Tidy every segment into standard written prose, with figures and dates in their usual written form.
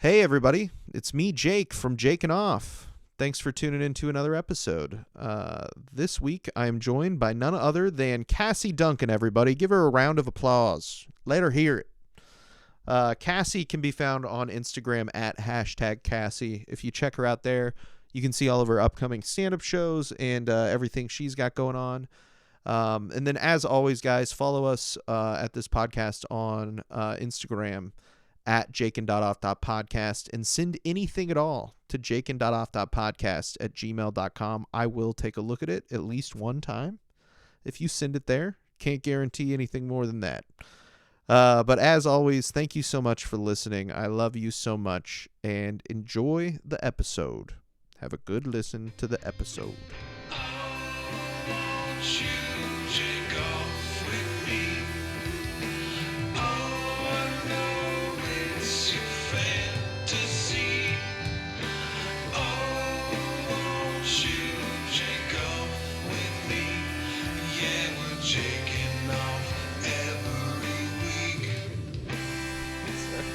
Hey everybody, it's me, Jake from Jakin Off. Thanks for tuning in to another episode. This week I am joined by none other than Cassie Duncan, everybody. Give her a round of applause. Let her hear it. Cassie can be found on Instagram at #Cassie. If you check her out there, you can see all of her upcoming stand-up shows and everything she's got going on. And then as always, guys, follow us at this podcast on Instagram at jakin.off.podcast and send anything at all to jakin.off.podcast@gmail.com. I will take a look at it at least one time. If you send it there, can't guarantee anything more than that. But as always, thank you so much for listening. I love you so much and enjoy the episode. Have a good listen to the episode.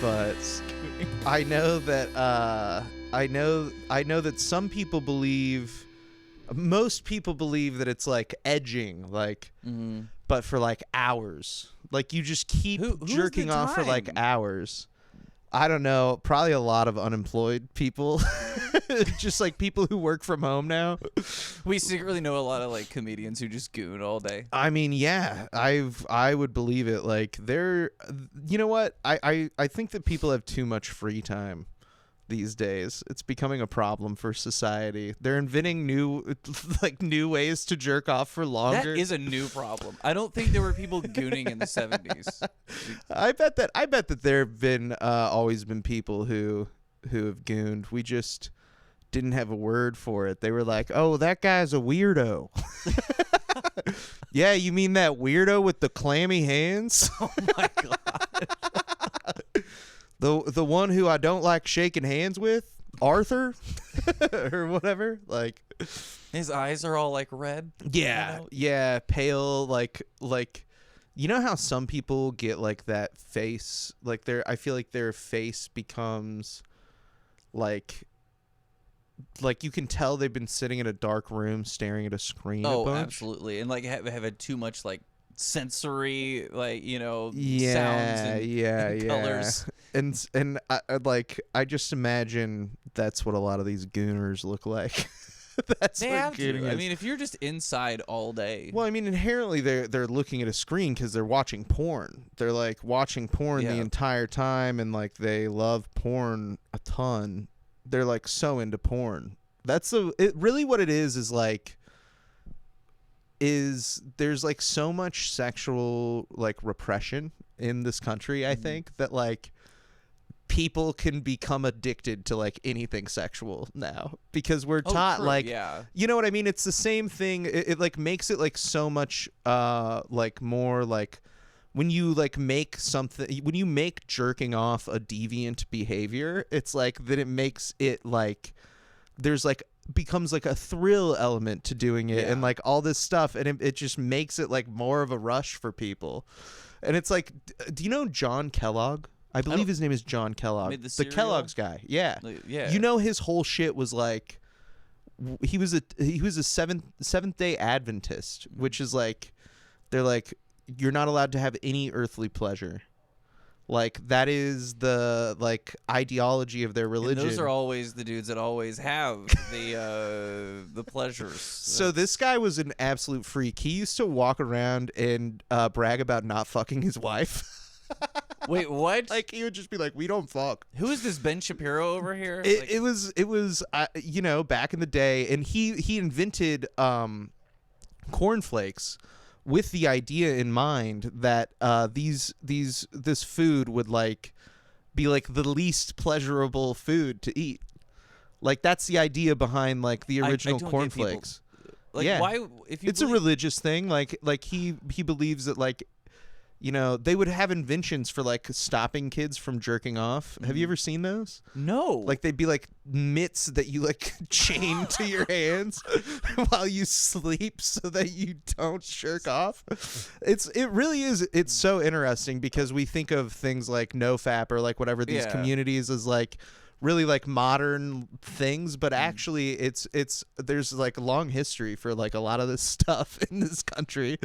But I know that I know that some people believe, most people believe that it's like edging, like, but for like hours. Like you just keep jerking off for like hours. I don't know, probably a lot of unemployed people, just like people who work from home now. We secretly know a lot of like comedians who just goon all day. I mean, yeah, I would believe it. Like they're, you know what? I think that people have too much free time these days. It's becoming a problem for society. They're inventing new ways to jerk off for longer. That is a new problem. I don't think there were people gooning in the 70s. I bet that there have been always been people who have gooned. We just didn't have a word for it. They were like, "Oh, that guy's a weirdo." Yeah, you mean that weirdo with the clammy hands? Oh my god. The one who I don't like shaking hands with, Arthur, or whatever. Like, his eyes are all like red. Yeah, yeah, pale. Like, you know how some people get like that face, like I feel like their face becomes like you can tell they've been sitting in a dark room staring at a screen. Oh, a bunch. Absolutely, and like have had too much like sensory, like, sounds and colors. And I just imagine that's what a lot of these gooners look like. That's they what have gooning to. is. I mean, if you're just inside all day. Well, I mean, inherently they're looking at a screen because they're watching porn. They're like watching porn the entire time, and like they love porn a ton. They're like so into porn. Really what it is like there's like so much sexual like repression in this country, I think, that like people can become addicted to like anything sexual now because we're taught you know what I mean? It's the same thing. It like makes it like so much like more like when you like make something, when you make jerking off a deviant behavior, it's like that it makes it like there's like becomes like a thrill element to doing it and like all this stuff, and it just makes it like more of a rush for people. And it's like, do you know John Kellogg? I believe his name is John Kellogg. The Kellogg's guy. Yeah. Yeah. You know, his whole shit was like he was a Seventh-day Adventist, which is like they're like you're not allowed to have any earthly pleasure. Like that is the like ideology of their religion. And those are always the dudes that always have the pleasures. So this guy was an absolute freak. He used to walk around and brag about not fucking his wife. Wait, what? Like he would just be like, "We don't fuck." Who is this Ben Shapiro over here? It was back in the day, and he invented cornflakes with the idea in mind that this food would like be like the least pleasurable food to eat. Like that's the idea behind like the original cornflakes. Like why? If you it's a religious thing. Like he believes that like you know, they would have inventions for like stopping kids from jerking off. Have you ever seen those? No. Like they'd be like mitts that you like chain to your hands while you sleep so that you don't jerk off. It really is. It's so interesting because we think of things like NoFap or like whatever these communities as like really like modern things, but actually it's there's like a long history for like a lot of this stuff in this country.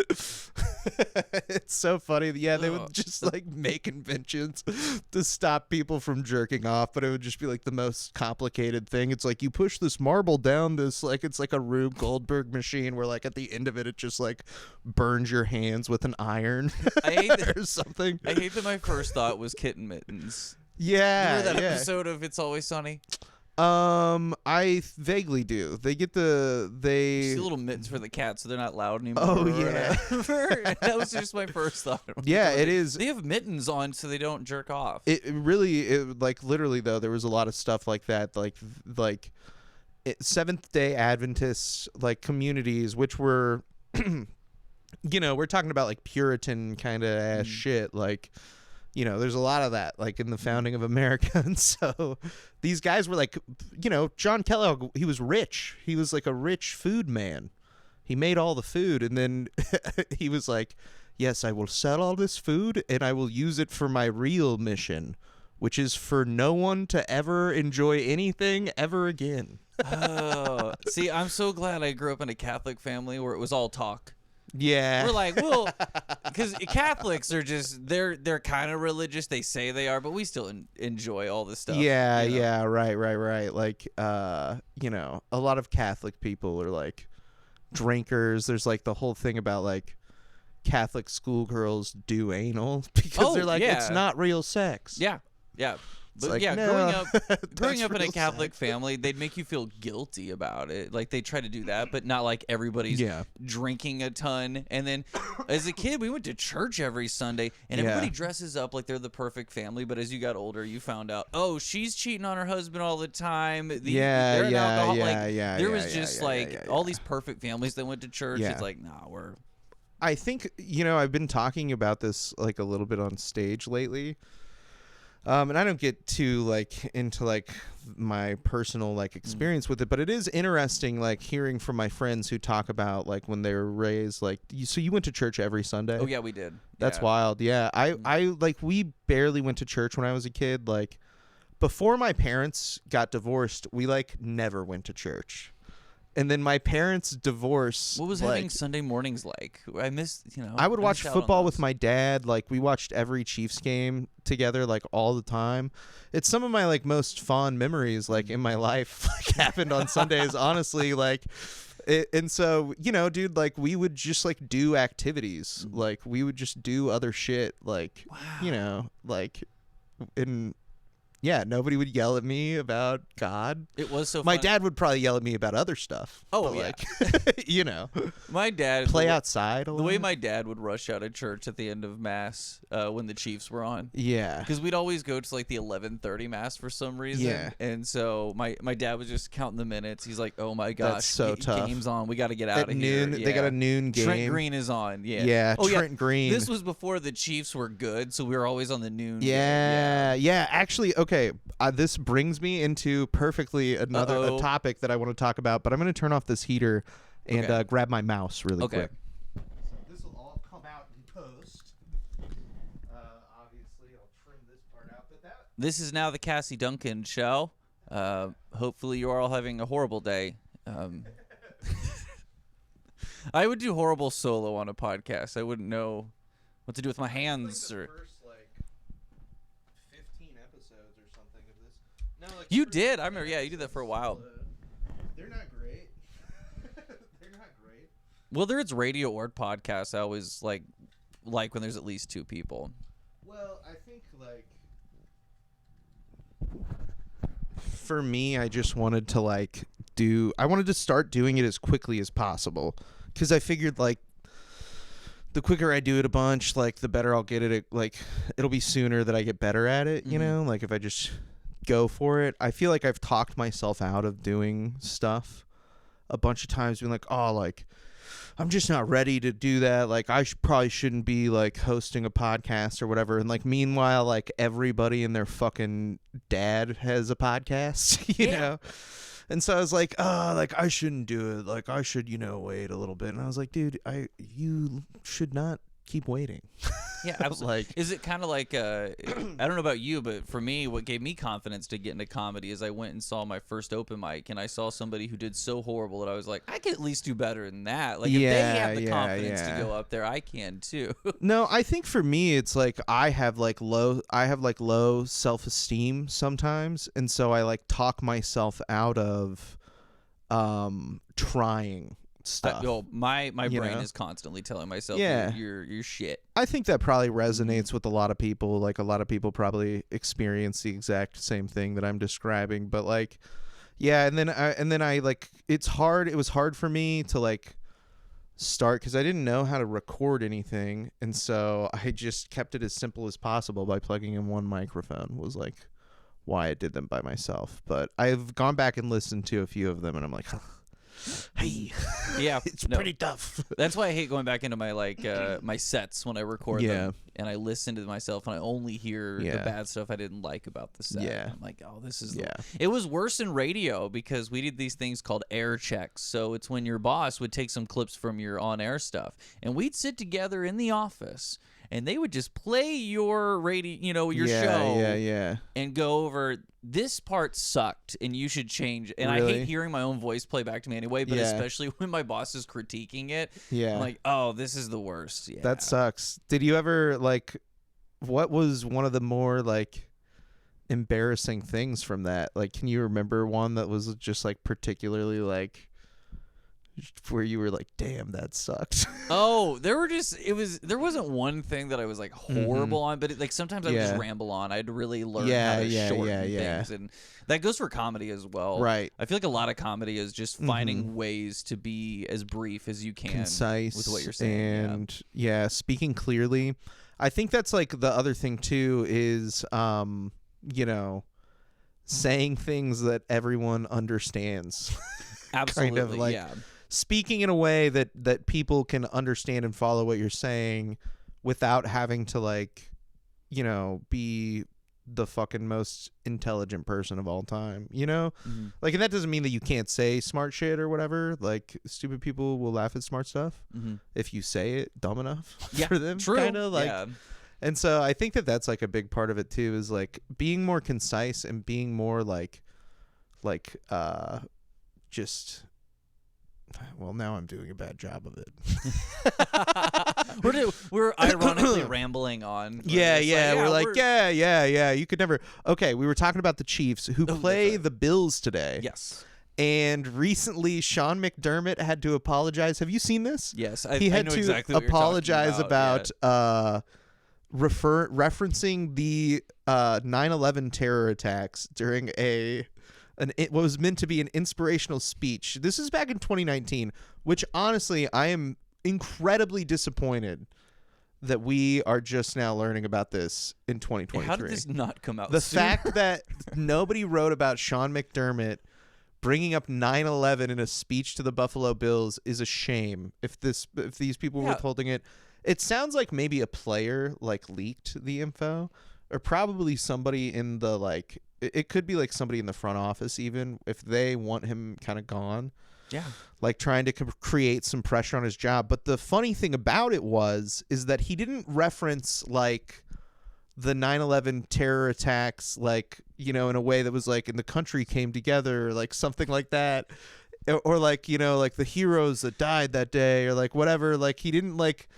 It's so funny. Yeah, they would just like make inventions to stop people from jerking off, but it would just be like the most complicated thing. It's like you push this marble down this, like it's like a Rube Goldberg machine where like at the end of it just like burns your hands with an iron. I hate that, or something. I hate that my first thought was kitten mittens. Yeah, remember that episode of It's Always Sunny? I vaguely do. They get Just little mittens for the cat, so they're not loud anymore. Oh yeah, that was just my first thought. Yeah, it is. They have mittens on, so they don't jerk off. It really, like literally though, there was a lot of stuff like that, like Seventh-day Adventists like communities, which were, you know, we're talking about like Puritan kind of ass shit, like. You know, there's a lot of that, like in the founding of America. And so these guys were like, you know, John Kellogg, he was rich. He was like a rich food man. He made all the food. And then he was like, yes, I will sell all this food and I will use it for my real mission, which is for no one to ever enjoy anything ever again. Oh, see, I'm so glad I grew up in a Catholic family where it was all talk. Yeah, we're like, well, because Catholics are just they're kind of religious. They say they are, but we still enjoy all this stuff. Yeah, you know? yeah, right. Like, you know, a lot of Catholic people are like drinkers. There's like the whole thing about like Catholic schoolgirls do anal because they're like it's not real sex. Yeah. But like, yeah, no, growing up in a Catholic family, they'd make you feel guilty about it. Like they try to do that, but not like everybody's drinking a ton. And then as a kid, we went to church every Sunday, and everybody dresses up like they're the perfect family. But as you got older, you found out, oh, she's cheating on her husband all the time. There was just all these perfect families that went to church. It's like, nah, I think, you know, I've been talking about this like a little bit on stage lately. And I don't get too like into like my personal like experience with it, but it is interesting like hearing from my friends who talk about like when they were raised like so you went to church every Sunday? Oh yeah, we did. That's wild. Yeah. I like we barely went to church when I was a kid. Like before my parents got divorced, we like never went to church. And then my parents' divorce. What was having Sunday mornings like? I missed, you know. I would watch football with my dad. Like we watched every Chiefs game together, like all the time. It's some of my like most fond memories, like in my life, like happened on Sundays. Honestly, like, and so you know, dude, like we would just like do activities, like we would just do other shit, like you know, like in. Yeah, nobody would yell at me about God. It was so My fun. dad would probably yell at me about other stuff. Oh, yeah. Like, you know. My dad... Play outside a lot. The way my dad would rush out of church at the end of Mass when the Chiefs were on. Yeah. Because we'd always go to like the 11:30 Mass for some reason. Yeah. And so my dad was just counting the minutes. He's like, oh my gosh. That's so tough. Game's on. We got to get out at of noon, here. They got a noon game. Trent Green is on. Yeah. Yeah, Trent Green. This was before the Chiefs were good, so we were always on the noon game. Yeah. Actually, okay, this brings me into perfectly another topic that I want to talk about, but I'm going to turn off this heater and grab my mouse really quick. So this will all come out in post. Obviously, I'll trim this part out. But This is now the Cassie Duncan show. Hopefully, you are all having a horrible day. I would do horrible solo on a podcast. I wouldn't know what to do with my hands or. You did. I remember. Yeah, you did that for a while. They're not great. They're not great. Well, there's radio or podcasts. I always like when there's at least two people. Well, I think like for me, I just wanted to I wanted to start doing it as quickly as possible because I figured like the quicker I do it a bunch, like the better I'll get at it. Like it'll be sooner that I get better at it. You know, like if I just go for it. I feel like I've talked myself out of doing stuff a bunch of times, being like, oh, like I'm just not ready to do that. Like, I probably shouldn't be like hosting a podcast or whatever. And like, meanwhile, like everybody and their fucking dad has a podcast, you know? And so I was like, oh, like I shouldn't do it. Like I should, wait a little bit. And I was like, dude, you should not keep waiting. Yeah, absolutely. Is it kind of like I don't know about you, but for me, what gave me confidence to get into comedy is I went and saw my first open mic, and I saw somebody who did so horrible that I was like, I can at least do better than that. Like if they have the confidence to go up there, I can too. No, I think for me, it's like I have low self-esteem sometimes, and so I like talk myself out of trying stuff. My brain is constantly telling myself, you're shit. I think that probably resonates with a lot of people. Like a lot of people probably experience the exact same thing that I'm describing. But like, yeah, and then I like it's hard. It was hard for me to like start because I didn't know how to record anything, and so I just kept it as simple as possible by plugging in one microphone. Was like why I did them by myself. But I've gone back and listened to a few of them, and I'm like, hey, yeah, it's pretty tough. That's why I hate going back into my my sets when I record them, and I listen to myself, and I only hear the bad stuff I didn't like about the set. Yeah. I'm like, oh, this is it was worse in radio because we did these things called air checks. So it's when your boss would take some clips from your on-air stuff, and we'd sit together in the office, and they would just play your radio, your show, and go over, this part sucked, and you should change. And really? I hate hearing my own voice play back to me anyway, but especially when my boss is critiquing it, I'm like, oh, this is the worst. Yeah. That sucks. Did you ever, like, what was one of the more, like, embarrassing things from that? Like, can you remember one that was just, like, particularly, like, where you were like, damn, that sucked? Oh, there wasn't one thing that I was like horrible on, but like sometimes I would just ramble on. I'd really learn how to shorten things, and that goes for comedy as well. Right. I feel like a lot of comedy is just finding ways to be as brief as you can, concise with what you're saying, and speaking clearly. I think that's like the other thing too is saying things that everyone understands. Absolutely, kind of like, speaking in a way that people can understand and follow what you're saying without having to like, be the fucking most intelligent person of all time, Like, and that doesn't mean that you can't say smart shit or whatever. Like, stupid people will laugh at smart stuff if you say it dumb enough for them. True. Kind of like, and so I think that that's like a big part of it too, is like being more concise and being more just, well, now I'm doing a bad job of it. We're ironically rambling on. We're like, you could never. Okay, we were talking about the Chiefs who play the Bills today. Yes. And recently, Sean McDermott had to apologize. Have you seen this? Yes, he had I know to exactly what apologize you're talking about referencing the 9/11 terror attacks during what was meant to be an inspirational speech. This is back in 2019, which honestly, I am incredibly disappointed that we are just now learning about this in 2023. How did this not come out The sooner? fact that nobody wrote about Sean McDermott bringing up 9/11 in a speech to the Buffalo Bills is a shame. If these people were holding it, it sounds like maybe a player like leaked the info, or probably somebody in the like. It could be like somebody in the front office, even if they want him kind of gone. Yeah. Like trying to create some pressure on his job. But the funny thing about it is that he didn't reference like the 9/11 terror attacks, like, in a way that was like, and the country came together, like something like that. Or like, like the heroes that died that day, or like whatever. Like he didn't like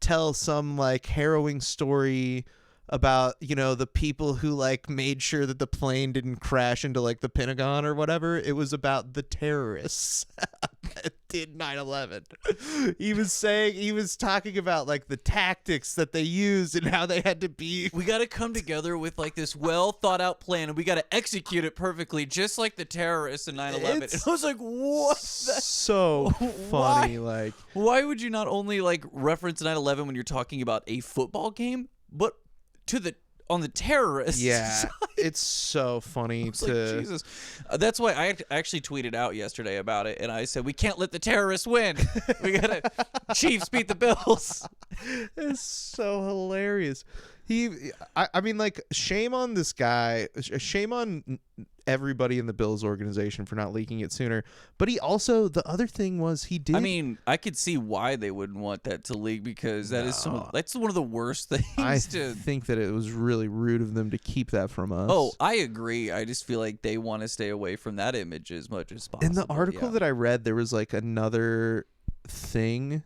tell some like harrowing story about, the people who like made sure that the plane didn't crash into like the Pentagon or whatever. It was about the terrorists that did 9/11. He was talking about like the tactics that they used and how they had to be. We got to come together with like this well thought out plan, and we got to execute it perfectly, just like the terrorists in 9/11. And I was like, what? So funny. Like, why would you not only like reference 9/11 when you're talking about a football game, but to the on the terrorists. Yeah, it's so funny to. Like, Jesus. That's why I actually tweeted out yesterday about it, and I said we can't let the terrorists win. We gotta Chiefs beat the Bills. It's so hilarious. I mean, like, shame on this guy. Shame on everybody in the Bills organization for not leaking it sooner. But he also, the other thing was he did. I mean, I could see why they wouldn't want that to leak because that's one of the worst things. I think that it was really rude of them to keep that from us. Oh, I agree. I just feel like they want to stay away from that image as much as possible. In the article that I read, there was like another thing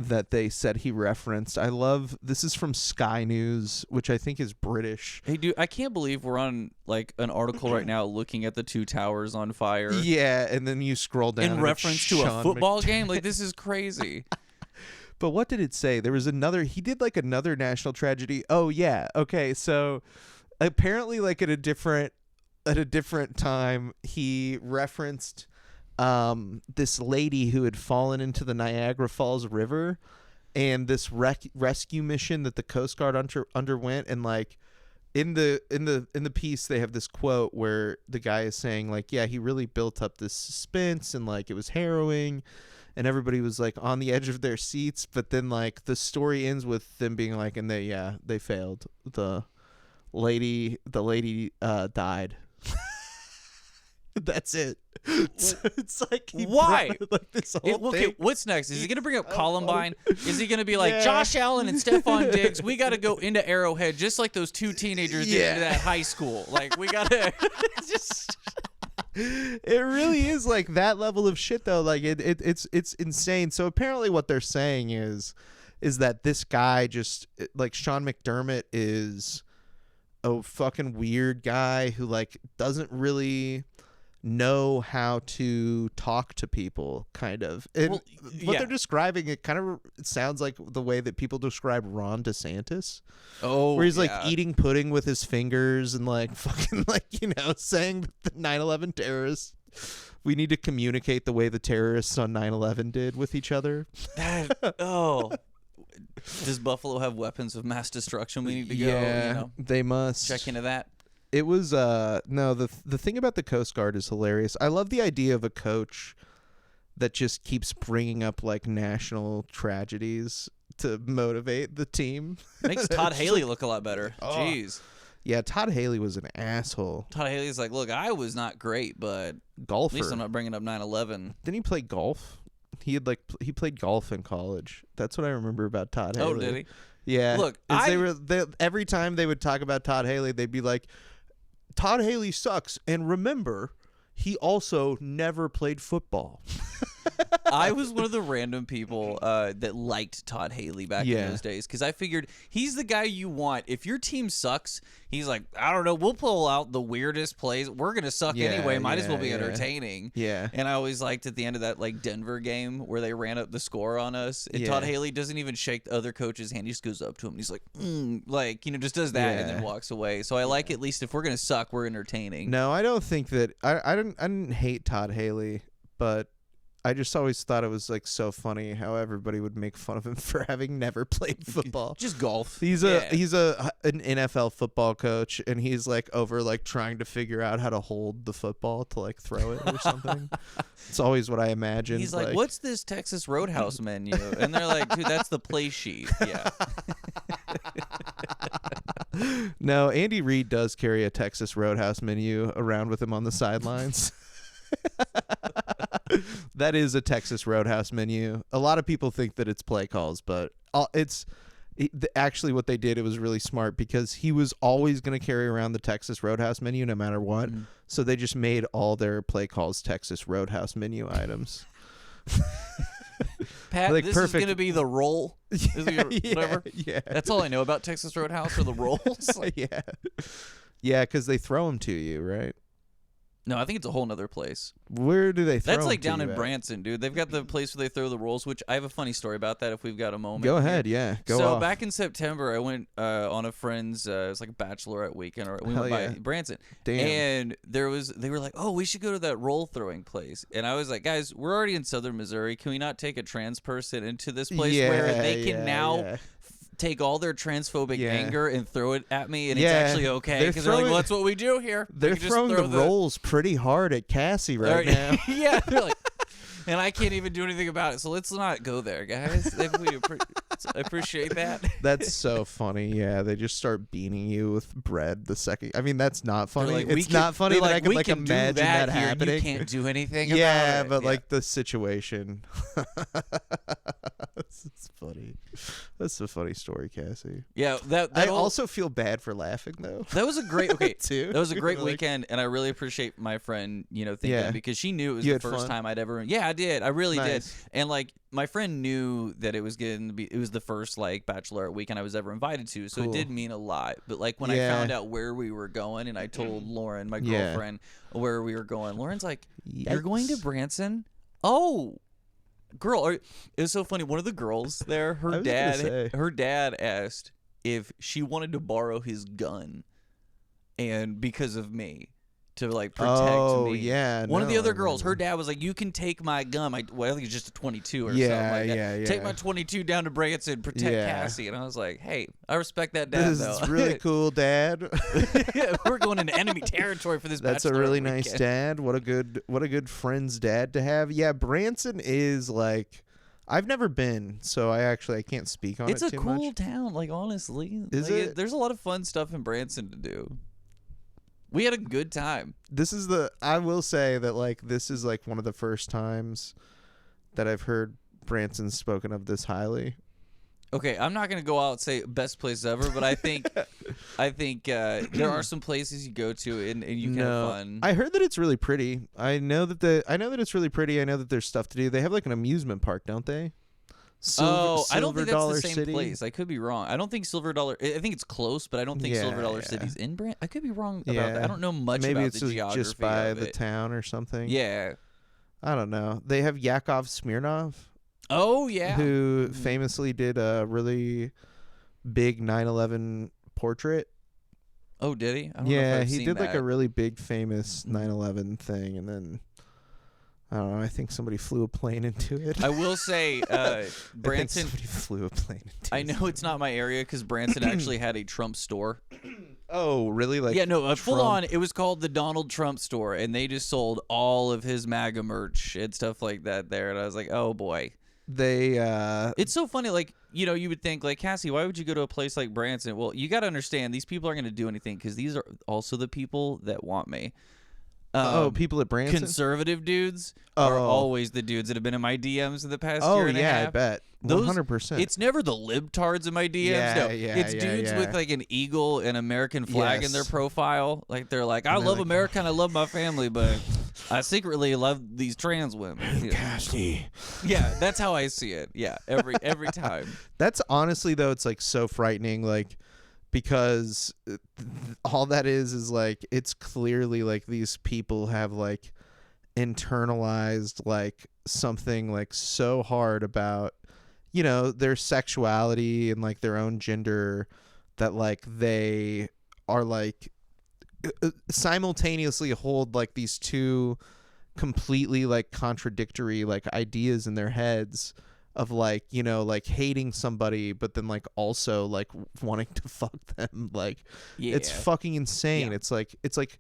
that they said he referenced. I love, this is from Sky News, which I think is British. Hey, dude, I can't believe we're on like an article right now looking at the two towers on fire. Yeah, and then you scroll down in reference to a football game. Like, this is crazy. But what did it say? There was he did like another national tragedy. Oh yeah, okay. So apparently, like at a different time, he referenced this lady who had fallen into the Niagara Falls River, and this rescue mission that the Coast Guard underwent. And like in the piece, they have this quote where the guy is saying like, yeah, he really built up this suspense and like it was harrowing, and everybody was like on the edge of their seats. But then like the story ends with them being like, and they failed. The lady died. That's it. It's like why? Like this whole thing. Okay, what's next? Is he gonna bring up Columbine? Is he gonna be like Josh Allen and Stephon Diggs? We got to go into Arrowhead just like those two teenagers did into that high school. Like we gotta just. It really is like that level of shit though. Like it's insane. So apparently what they're saying is that this guy just like Sean McDermott is a fucking weird guy who like doesn't really know how to talk to people, kind of. And what they're describing, it kind of sounds like the way that people describe Ron DeSantis. Oh, where he's like eating pudding with his fingers and like fucking like, you know, saying that the 9/11 terrorists, we need to communicate the way the terrorists on 9/11 did with each other. Does Buffalo have weapons of mass destruction? We need to go. Yeah, you know, they must check into that. It was no, the thing about the Coast Guard is hilarious. I love the idea of a coach that just keeps bringing up like national tragedies to motivate the team. Makes Todd Haley look a lot better. Jeez. Yeah, Todd Haley was an asshole. Todd Haley's like, look, I was not great, but golfer. At least I'm not bringing up 9/11. Didn't he play golf? He played golf in college. That's what I remember about Todd Haley. Oh, did he? Yeah. Look, every time they would talk about Todd Haley, they'd be like, Todd Haley sucks, and remember, he also never played football. I was one of the random people that liked Todd Haley back in those days because I figured he's the guy you want. If your team sucks, he's like, I don't know, we'll pull out the weirdest plays. We're going to suck anyway. Might as well be entertaining. Yeah. And I always liked at the end of that like Denver game where they ran up the score on us. And Todd Haley doesn't even shake the other coach's hand. He just goes up to him and he's like, like, you know, just does that and then walks away. So I like at least if we're going to suck, we're entertaining. No, I don't think that I didn't hate Todd Haley, but I just always thought it was like so funny how everybody would make fun of him for having never played football. Just golf. He's an NFL football coach, and he's like over like trying to figure out how to hold the football to like throw it or something. It's always what I imagine. He's like, what's this Texas Roadhouse menu? And they're like, dude, that's the play sheet. Yeah. No, Andy Reid does carry a Texas Roadhouse menu around with him on the sidelines. That is a Texas Roadhouse menu. A lot of people think that it's play calls, but actually what they did, it was really smart because he was always going to carry around the Texas Roadhouse menu no matter what. Mm-hmm. So they just made all their play calls Texas Roadhouse menu items. Pat, like, this is going to be the roll. Whatever. Yeah. That's all I know about Texas Roadhouse are the rolls. Yeah, because they throw them to you, right? No, I think it's a whole nother place. Where do they throw That's like them down to in Branson, dude. They've got the place where they throw the rolls, which I have a funny story about that if we've got a moment. Go ahead, yeah. Go So off. back in September, I went on a friend's, it was like a bachelorette weekend, or we went by Branson. Damn. And they were like, oh, we should go to that roll throwing place. And I was like, guys, we're already in Southern Missouri. Can we not take a trans person into this place where they can now take all their transphobic Yeah. anger and throw it at me, and Yeah, it's actually okay they're because they're like, throwing- well, that's what we do here. They're We just throwing throw the rolls pretty hard at Cassie right now. Yeah, they're like, and I can't even do anything about it. So let's not go there, guys. If we appreciate that. That's so funny. Yeah, they just start beaning you with bread the second. I mean, that's not funny. Like, it's not funny that I can we like can do imagine that here, happening. You can't do anything. Yeah, about it. but like the situation. It's funny. That's a funny story, Cassie. Yeah, that I whole- also feel bad for laughing though. That was a great too. That was a great Like- weekend, and I really appreciate my friend, thinking Yeah. because she knew it was You the had first fun? time I'd ever. Yeah, I did. I really did. Nice. And like my friend knew that it was going to be. It was the first like bachelorette weekend I was ever invited to, so Cool. it did mean a lot. But like when I Yeah. found out where we were going, and I told Lauren, my Yeah. girlfriend, where we were going, Lauren's like, "You're going to Yikes. Branson? Oh." Girl, it was so funny. One of the girls there, I was gonna say. her dad asked if she wanted to borrow his gun, and because of me, to like protect me. Yeah. One of the no, other I girls, her remember. dad was like, "You can take my gun. Well, I think it's just a 22 or Yeah, something like that. yeah, Take yeah. my 22 down to Branson, protect Yeah. Cassie." And I was like, "Hey, I respect that dad This though. is really cool, Dad. Yeah, we're going into enemy territory for this. That's a bachelorette really nice weekend. dad. What a good friend's dad to have. Yeah, Branson is like I've never been, so I can't speak on It's it a too cool much. town, like honestly. Is Like, it? There's a lot of fun stuff in Branson to do. We had a good time. I will say that like this is like one of the first times that I've heard Branson spoken of this highly. Okay, I'm not gonna go out and say best place ever, but I think there are some places you go to and you can have fun. I heard that it's really pretty. I know that it's really pretty. I know that there's stuff to do. They have like an amusement park, don't they? I don't think that's Dollar the same City? place. I could be wrong. I don't think Silver Dollar. I think it's close, but I don't think Silver Dollar Yeah. City's in Brant. I could be wrong about that. I don't know much Maybe about it's the geography just by of the it. town or something. Yeah. I don't know. They have Yakov Smirnov, Oh yeah. who famously did a really big 9/11 portrait. Oh, did he? I don't know if Yeah, I've he seen did like that. a really big famous 9/11 thing, and then I don't know. I think somebody flew a plane into it. I will say, I think Branson. somebody flew a plane into I it. know it's not my area because Branson actually had a Trump store. Oh, really? Like Yeah, no, full Trump- on. It was called the Donald Trump store, and they just sold all of his MAGA merch and stuff like that there. And I was like, oh boy. They It's so funny, like, you would think, like, Cassie, why would you go to a place like Branson? Well, you got to understand, these people aren't going to do anything because these are also the people that want me. People at Branson. Conservative dudes are Oh. always the dudes that have been in my DMs in the past Oh year and a yeah, half. I bet. Those- 100%. It's never the libtards in my DMs. Yeah, no, yeah, it's yeah, dudes yeah. with like an eagle and American flag in their Yes. profile. Like they're like, I And they're love like, America and I love my family, but I secretly love these trans women. You know? Cassie. Yeah, that's how I see it. Yeah, every time. That's honestly though, it's like so frightening, like because all that is like it's clearly like these people have like internalized like something like so hard about their sexuality and like their own gender that like they are like simultaneously hold like these two completely like contradictory like ideas in their heads of like like hating somebody but then like also like wanting to fuck them. Like Yeah. it's fucking insane. Yeah. It's like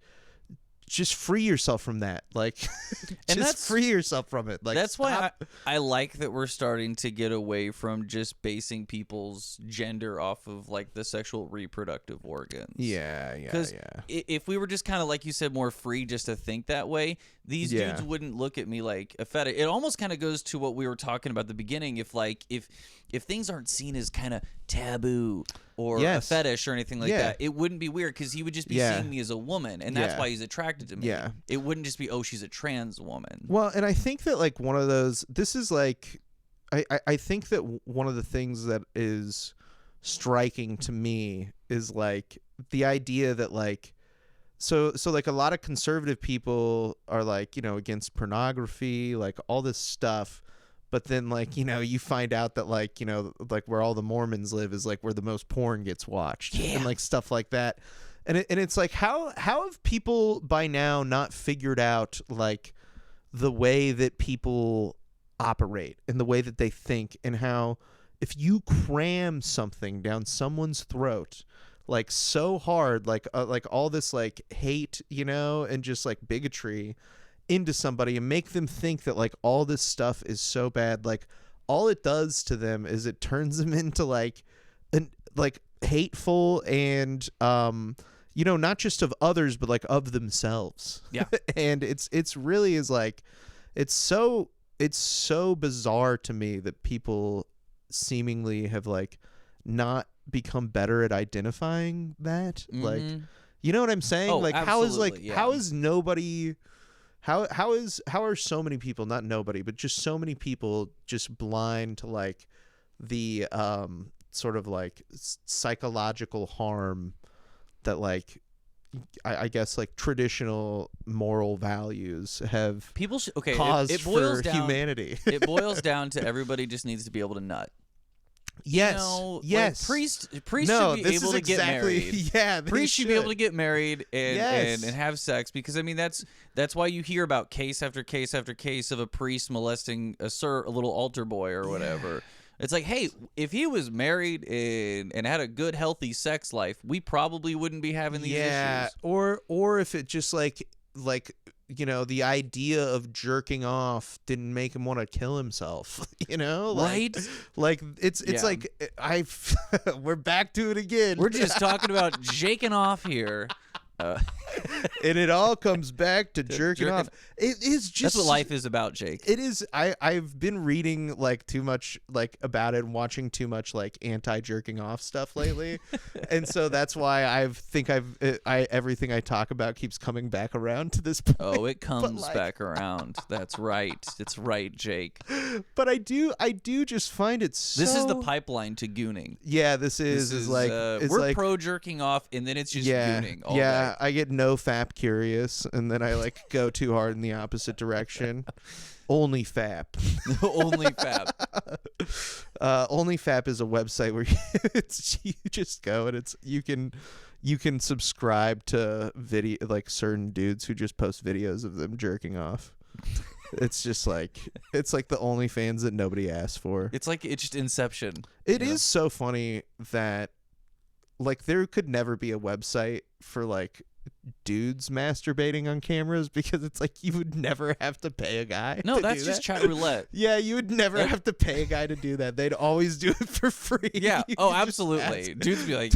just free yourself from that. Like And just that's- free yourself from it. Like That's why stop. I like that we're starting to get away from just basing people's gender off of like the sexual reproductive organs. Yeah, Because if we were just kind of, like you said, more free just to think that way, these Yeah. dudes wouldn't look at me like a fetish. It almost kind of goes to what we were talking about at the beginning. If things aren't seen as kind of taboo or Yes. a fetish or anything like Yeah. that, it wouldn't be weird because he would just be Yeah. seeing me as a woman, and that's Yeah. why he's attracted to me. Yeah. It wouldn't just be, oh, she's a trans woman. Well, and I think that like one of those, this is like, I think that one of the things that is striking to me is like the idea that like, so like a lot of conservative people are like, against pornography, like all this stuff. But then like, you find out that like, like where all the Mormons live is like where the most porn gets watched and like stuff like that. And it's like, how have people by now not figured out like the way that people operate and the way that they think and how if you cram something down someone's throat like so hard, like all this like hate, you know, and just like bigotry into somebody and make them think that like all this stuff is so bad, like all it does to them is it turns them into like an like hateful and you know, not just of others but like of themselves. Yeah. And it's really is like it's so bizarre to me that people seemingly have like not become better at identifying that. Like, you know what I'm saying? Like absolutely, how is nobody how are so many people, not nobody, but just so many people just blind to like the sort of like psychological harm that like I guess like traditional moral values have caused for humanity. It boils down to everybody just needs to be able to nut. Yes. You know, yes. Like priest no, should be able to get married. Yeah. Priests should be able to get married and have sex, because I mean that's why you hear about case after case after case of a priest molesting a little altar boy or whatever. Yeah. It's like, hey, if he was married and had a good, healthy sex life, we probably wouldn't be having these issues. Or if it just like you know, the idea of jerking off didn't make him want to kill himself, you know? Like, right? Like it's like we're back to it again. We're just talking about jaking off here. And it all comes back to jerking off. It is just that's what life is about, Jake. It is. I've been reading like too much like about it and watching too much like anti-jerking off stuff lately, and so that's why everything I talk about keeps coming back around to this point. Oh, it comes back around. That's right. It's right, Jake. But I do just find it so. This is the pipeline to gooning. Yeah, this is like we're like, pro jerking off, and then it's just gooning. All day. I get no fap curious, and then I like go too hard in the opposite direction. Only fap. Only fap. Only fap is a website where you just go and you can subscribe to video like certain dudes who just post videos of them jerking off. It's just like it's like the OnlyFans that nobody asked for. It's just Inception. It is so funny that like there could never be a website for like dudes masturbating on cameras, because it's like you would never have to pay a guy. No, that's just chat roulette. Yeah, you would never have to pay a guy to do that. They'd always do it for free. Yeah. Oh, absolutely. Dudes be like,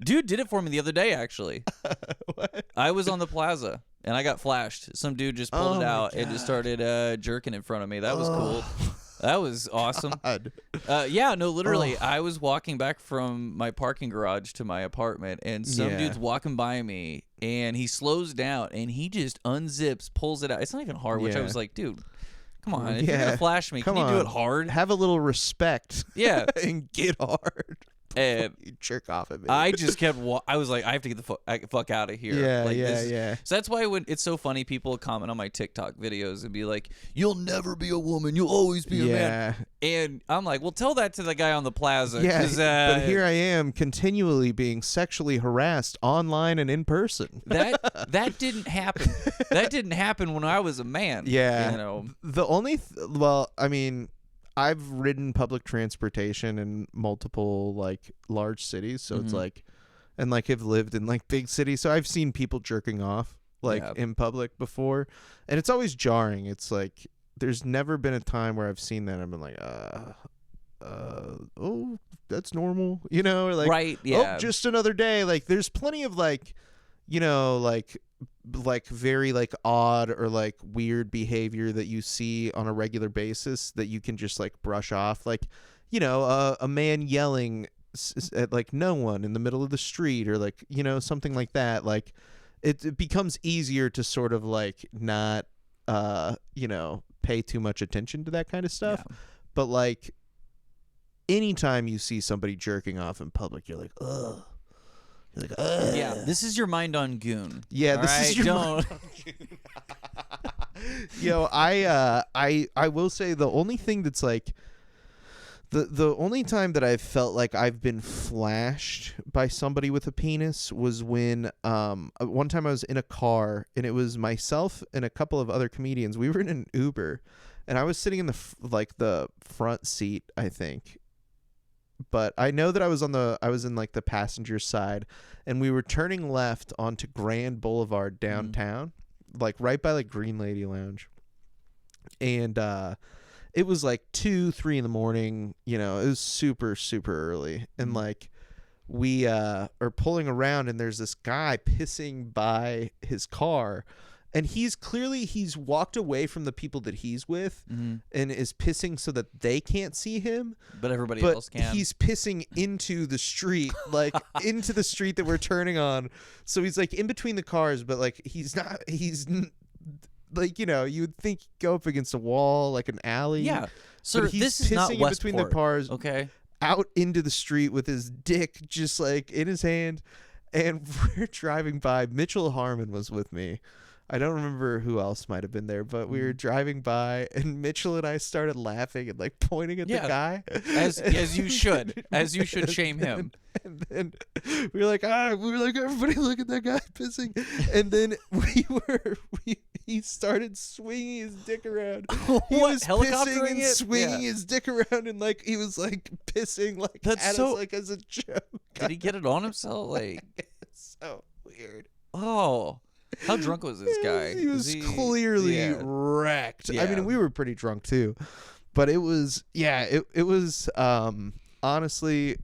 dude did it for me the other day, actually. What? I was on the plaza and I got flashed. Some dude just pulled it out and just started jerking in front of me. That was cool. That was awesome. Yeah, no, literally, I was walking back from my parking garage to my apartment, and some dude's walking by me, and he slows down, and he just unzips, pulls it out. It's not even hard, which I was like, dude, come on. If you're going to flash me, can you do it hard? Have a little respect. Yeah. And get hard. And you jerk off at me. I just kept. I was like, I have to get the fuck out of here. Yeah, So that's why when it's so funny, people comment on my TikTok videos and be like, "You'll never be a woman. You'll always be a man." And I'm like, well, tell that to the guy on the plaza. Yeah, but here I am continually being sexually harassed online and in person. That didn't happen. That didn't happen when I was a man. Yeah, you know. The only well, I mean, I've ridden public transportation in multiple like large cities, so it's like, and like have lived in like big cities, so I've seen people jerking off like in public before, and it's always jarring. It's like there's never been a time where I've seen that and I've been like, oh, that's normal, you know, or like, right, yeah, oh, just another day. Like there's plenty of like, you know, like very like odd or like weird behavior that you see on a regular basis that you can just like brush off, like, you know, a man yelling at like no one in the middle of the street, or like, you know, something like that. Like it becomes easier to sort of like not you know, pay too much attention to that kind of stuff. But like anytime you see somebody jerking off in public, you're like, ugh. Like, yeah, this is your mind on Goon. Yeah, all this right? is your mind on Goon. Yo, I will say the only thing that's like the only time that I've felt like I've been flashed by somebody with a penis was when one time I was in a car and it was myself and a couple of other comedians. We were in an Uber, and I was sitting in the front seat, I think. But I know that I was in like the passenger side, and we were turning left onto Grand Boulevard downtown, like right by like Green Lady Lounge. And it was like 2-3 in the morning, you know, it was super, super early. And like we are pulling around, and there's this guy pissing by his car. And he's walked away from the people that he's with and is pissing so that they can't see him. But everybody else can. He's pissing into the street, like into the street that we're turning on. So he's like in between the cars, but like he's like, you know, you would think he'd go up against a wall, like an alley. Yeah. So this is not pissing Westport. in between the cars. Okay. Out into the street with his dick just like in his hand. And we're driving by. Mitchell Harmon was with me. I don't remember who else might have been there, but we were driving by, and Mitchell and I started laughing and like pointing at the guy, as you should, shame him. And then we were like, everybody look at that guy pissing, and then he started swinging his dick around. He was pissing and swinging his dick around, and like he was like pissing like at us like as a joke. Did he get it on himself? Like it's so weird. Oh. How drunk was this guy? He was clearly wrecked. Yeah. I mean, we were pretty drunk too, but it was it was honestly,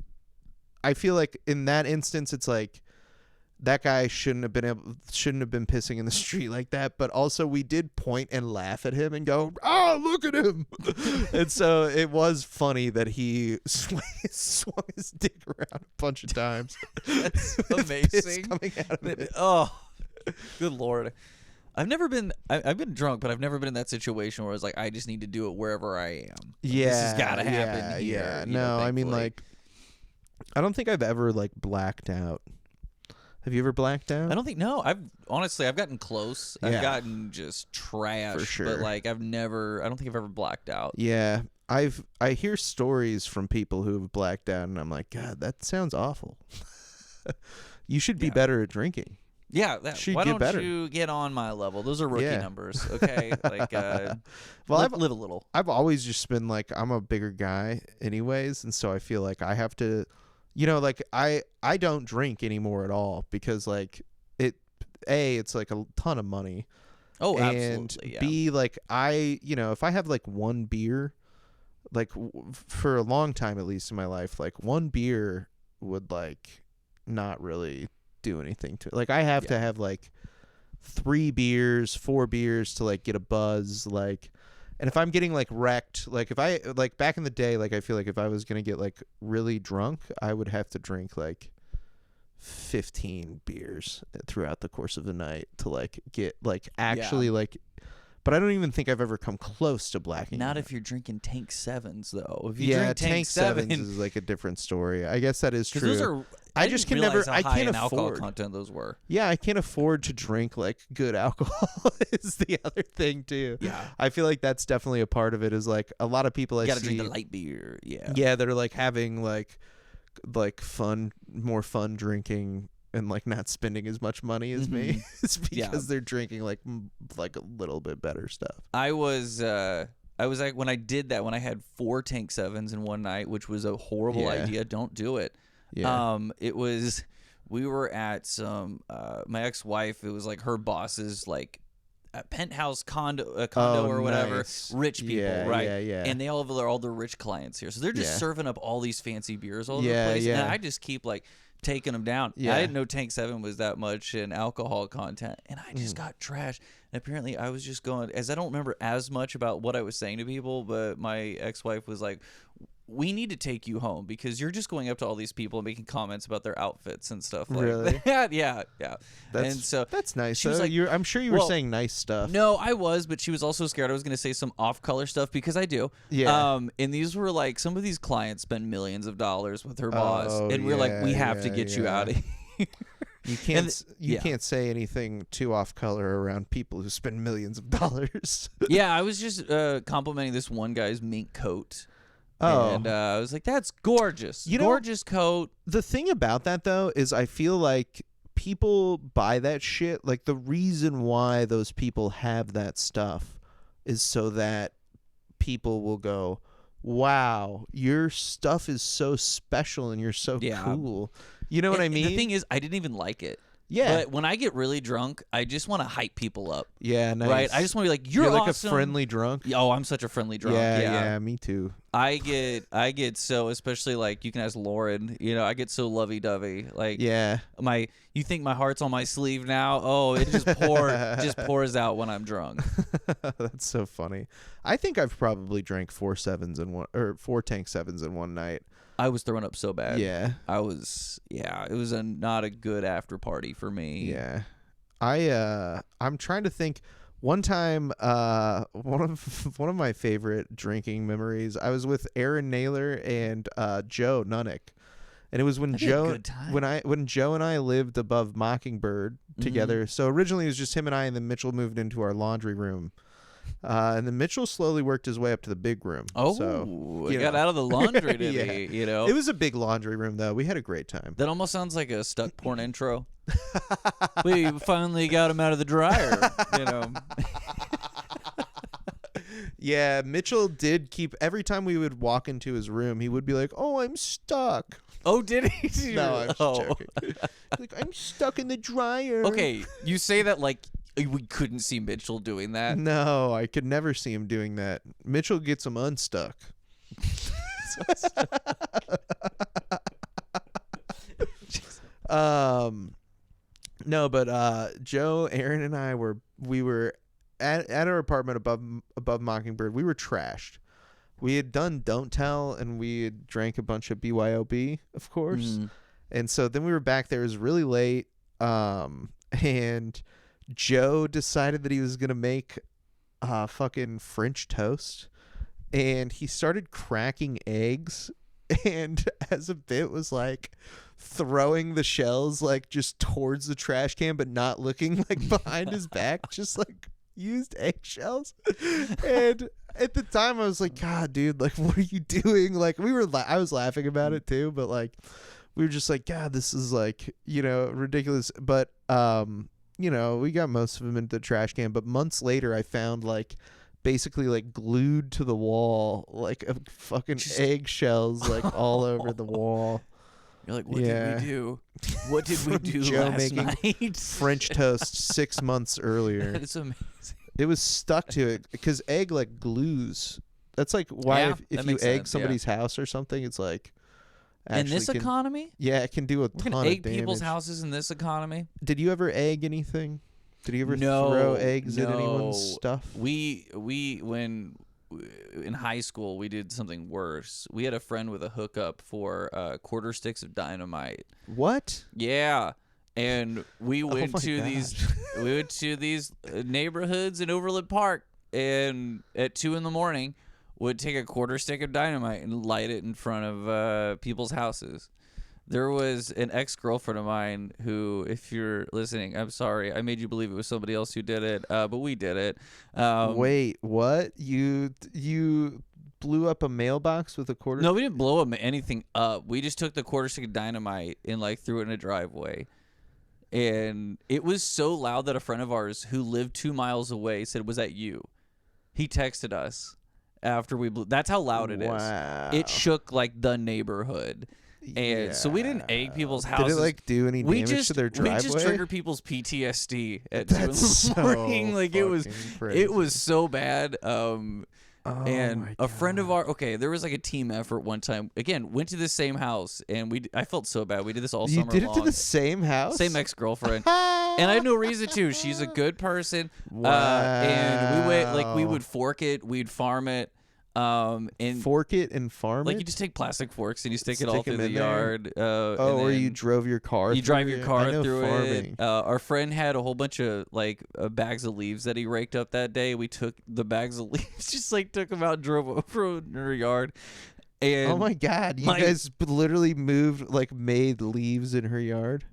I feel like in that instance, it's like that guy shouldn't have been pissing in the street like that. But also, we did point and laugh at him and go, "Oh, look at him!" And so it was funny that he swung his dick around a bunch of times. That's amazing. Coming out of it. Oh. Good Lord. I've been drunk, but I've never been in that situation where it's like, I just need to do it wherever I am. Yeah. This has got to happen here. Yeah. No, I mean, like, I don't think I've ever, like, blacked out. Have you ever blacked out? I don't think, no. I've gotten close. Yeah. I've gotten just trash. For sure. But, like, I don't think I've ever blacked out. Yeah. I hear stories from people who have blacked out, and I'm like, God, that sounds awful. You should be better at drinking. Yeah, why don't you get on my level? Those are rookie numbers, okay? Like, well, live a little. I've always just been like, I'm a bigger guy anyways, and so I feel like I have to, you know, like I don't drink anymore at all because like it's like a ton of money. Oh, and absolutely. Yeah. B, like if I have like one beer, like for a long time at least in my life, like one beer would like not really do anything to it. Like I have to have like 3 beers, 4 beers to like get a buzz, like, and if I'm getting like wrecked, like if I like back in the day, like I feel like if I was gonna get like really drunk, I would have to drink like 15 beers throughout the course of the night to like get like actually like. But I don't even think I've ever come close to blacking out. Not if you're drinking Tank 7s, though. If you drink Tank 7s is like a different story. I guess that is true. Those are, I just can never. I can't afford alcohol content those were. Yeah, I can't afford to drink like good alcohol. Is the other thing too. Yeah, I feel like that's definitely a part of it. Is like a lot of people I see. You gotta drink the light beer. Yeah. Yeah, they're like having like more fun drinking. And like not spending as much money as me. It's because they're drinking like a little bit better stuff. I was like when I did that, when I had 4 Tank 7s in one night, which was a horrible idea. Don't do it. Yeah. We were at some my ex-wife. It was like her boss's like a penthouse condo or whatever. Nice. Rich people, right? Yeah. And they all have all the rich clients here, so they're just serving up all these fancy beers all over the place. Yeah. And I just keep like taking them down. Yeah. I didn't know Tank 7 was that much in alcohol content, and I just got trashed. And apparently I was just going, as I don't remember as much about what I was saying to people, but my ex-wife was like, we need to take you home because you're just going up to all these people and making comments about their outfits and stuff like that. Yeah. That's nice. She was like, I'm sure you were saying nice stuff. No, I was, but she was also scared I was going to say some off-color stuff because I do. Yeah. And these were like, some of these clients spend millions of dollars with her boss, and we're like, we have to get you out of here. You can't say anything too off color around people who spend millions of dollars. Yeah, I was just complimenting this one guy's mink coat. Oh. And I was like, that's gorgeous. Gorgeous coat. The thing about that, though, is I feel like people buy that shit. Like, the reason why those people have that stuff is so that people will go, wow, your stuff is so special and you're so cool. You know what I mean? The thing is, I didn't even like it. Yeah. But when I get really drunk, I just want to hype people up. Yeah, nice. Right? I just want to be like, you're like awesome. a friendly drunk. Oh, I'm such a friendly drunk. Yeah, me too. I get so, especially like, you can ask Lauren, I get so lovey-dovey. Like, you think my heart's on my sleeve now? Oh, it just pours out when I'm drunk. That's so funny. I think I've probably drank 4 tank 7s in one night. I was throwing up so bad. Yeah. It was not a good after party for me. Yeah. I'm trying to think. One time, one of my favorite drinking memories, I was with Aaron Naylor and Joe Nunnick. And it was when Joe and I lived above Mockingbird together. So originally it was just him and I, and then Mitchell moved into our laundry room. And then Mitchell slowly worked his way up to the big room. Oh, so, he got out of the laundry, did he? It was a big laundry room, though. We had a great time. That almost sounds like a stuck porn intro. We finally got him out of the dryer, Yeah, Mitchell did keep, every time we would walk into his room, he would be like, "Oh, I'm stuck." Oh, did he? No, I'm just joking. Like, I'm stuck in the dryer. Okay, you say that like we couldn't see Mitchell doing that. No, I could never see him doing that. Mitchell gets him unstuck. No, but Joe, Aaron, and I were at our apartment above Mockingbird. We were trashed. We had done Don't Tell, and we had drank a bunch of BYOB, of course. And so then we were back there. It was really late, and Joe decided that he was gonna make fucking French toast, and he started cracking eggs, and as a bit was like throwing the shells like just towards the trash can, but not looking like behind his back, just like used eggshells. And at the time I was like, God, dude, like, what are you doing? Like, I was laughing about it too, but like we were just like, God, this is like, ridiculous. But we got most of them into the trash can, but months later I found like basically like glued to the wall, like a fucking eggshells like all over the wall. You're like, what did we do? What did we do Joe last night? French toast 6 months earlier. It's amazing. It was stuck to it because egg like glues. That's like why if you egg somebody's house or something, it's like in this economy? Yeah, it can do a ton of damage. Egg people's houses in this economy? Did you ever egg anything? Did you ever throw eggs at anyone's stuff? We when in high school we did something worse. We had a friend with a hookup for quarter sticks of dynamite. What? Yeah. And we went to these neighborhoods in Overland Park, and at 2 a.m. would take a quarter stick of dynamite and light it in front of people's houses. There was an ex-girlfriend of mine who, if you're listening, I'm sorry. I made you believe it was somebody else who did it, but we did it. Wait, what? You blew up a mailbox with a quarter? No, we didn't blow anything up. We just took the quarter stick of dynamite and like threw it in a driveway. And it was so loud that a friend of ours who lived 2 miles away said, "Was that you?" He texted us after we blew. That's how loud it is. It shook like the neighborhood. And so we didn't egg people's houses. Did it like do any damage to their driveway? We just triggered people's PTSD at 2 in the morning. Like it was so bad. And a friend of ours, there was like a team effort one time. Again, went to the same house, and I felt so bad. We did this all summer long. You did it to the same house? Same ex-girlfriend. And I had no reason to. She's a good person. Wow. And we would fork it, we'd farm it. And fork it and farm it? Like you just take plastic forks and you stick it all through the yard. Or you drove your car through it? You drive your car through farming. it. Our friend had a whole bunch of like bags of leaves that he raked up that day. We took the bags of leaves, just like took them out and drove over in her yard. And oh my God, you guys literally made leaves in her yard?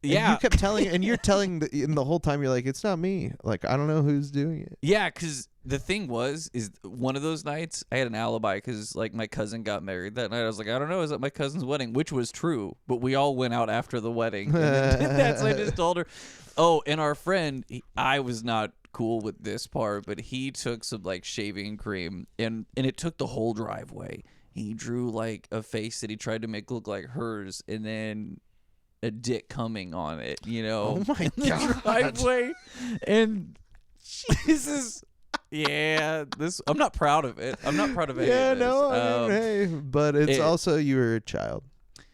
Yeah. And you kept telling, and you're telling in the whole time, you're like, it's not me. Like, I don't know who's doing it. Yeah, because the thing is one of those nights, I had an alibi because, like, my cousin got married that night. I was like, I don't know, is that my cousin's wedding? Which was true, but we all went out after the wedding. And that's what I just told her. Oh, and our friend, I was not cool with this part, but he took some like shaving cream and it took the whole driveway. He drew like a face that he tried to make look like hers, and then a dick coming on it, you know. Oh my God. Driveway. And Jesus. Yeah, I'm not proud of it. I'm not proud of it. Yeah, no, I mean, hey, but it's also you were a child.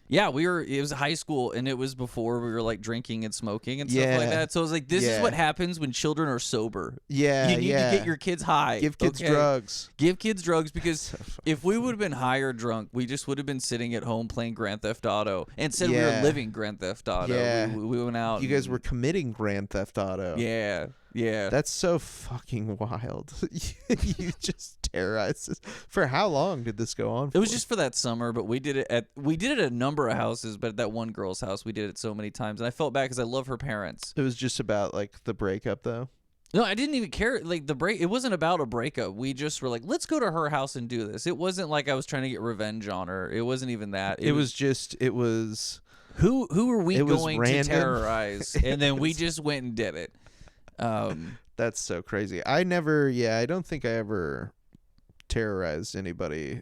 Yeah, it was high school, and it was before we were like drinking and smoking and stuff like that. So I was like, this is what happens when children are sober. Yeah, you need to get your kids high. Give kids drugs. Give kids drugs, because if we would have been high or drunk, we just would have been sitting at home playing Grand Theft Auto. And instead we were living Grand Theft Auto. Yeah. We went out. You guys were committing Grand Theft Auto. Yeah. Yeah. That's so fucking wild. You just terrorized us. For how long did this go on for? It was just for that summer, but we did it at a number of houses, but at that one girl's house we did it so many times, and I felt bad because I love her parents. It was just about like the breakup though. No, I didn't even care. Like it wasn't about a breakup. We just were like, let's go to her house and do this. It wasn't like I was trying to get revenge on her. It wasn't even that. It was who were we going to terrorize? And then we just went and did it. That's so crazy. I don't think I ever terrorized anybody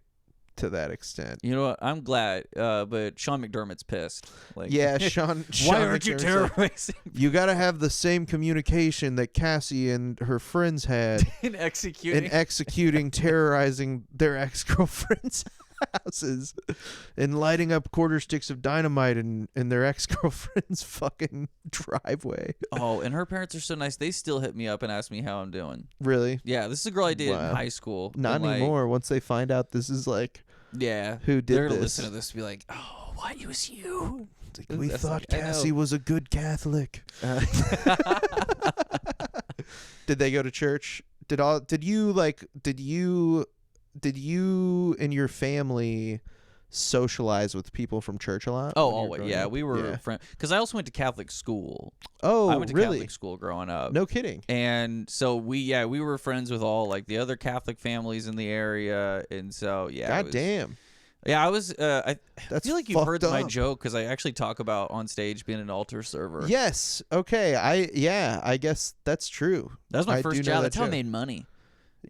to that extent. You know what? I'm glad, but Sean McDermott's pissed. Like, yeah, Sean. Why aren't you terrorizing? You got to have the same communication that Cassie and her friends had in executing, terrorizing their ex-girlfriends' houses, and lighting up quarter sticks of dynamite in their ex-girlfriend's fucking driveway. Oh, and her parents are so nice. They still hit me up and ask me how I'm doing. Really? Yeah, this is a girl I dated in high school. Not anymore. Once they find out this is like, who did they're this? Gonna listen to this and be like, oh, what? It was you. Like, we thought Cassie was a good Catholic. Did they go to church? Did you and your family socialize with people from church a lot? Oh, always. Yeah, we were friends. Because I also went to Catholic school. Oh, I went to really? Catholic school growing up. No kidding. And so we were friends with all like the other Catholic families in the area, and so God damn. Yeah, I was. I feel like you've heard my up. joke because I actually talk about on stage being an altar server. Yes. Okay. I guess that's true. That was my first job. That's how I joke. made money.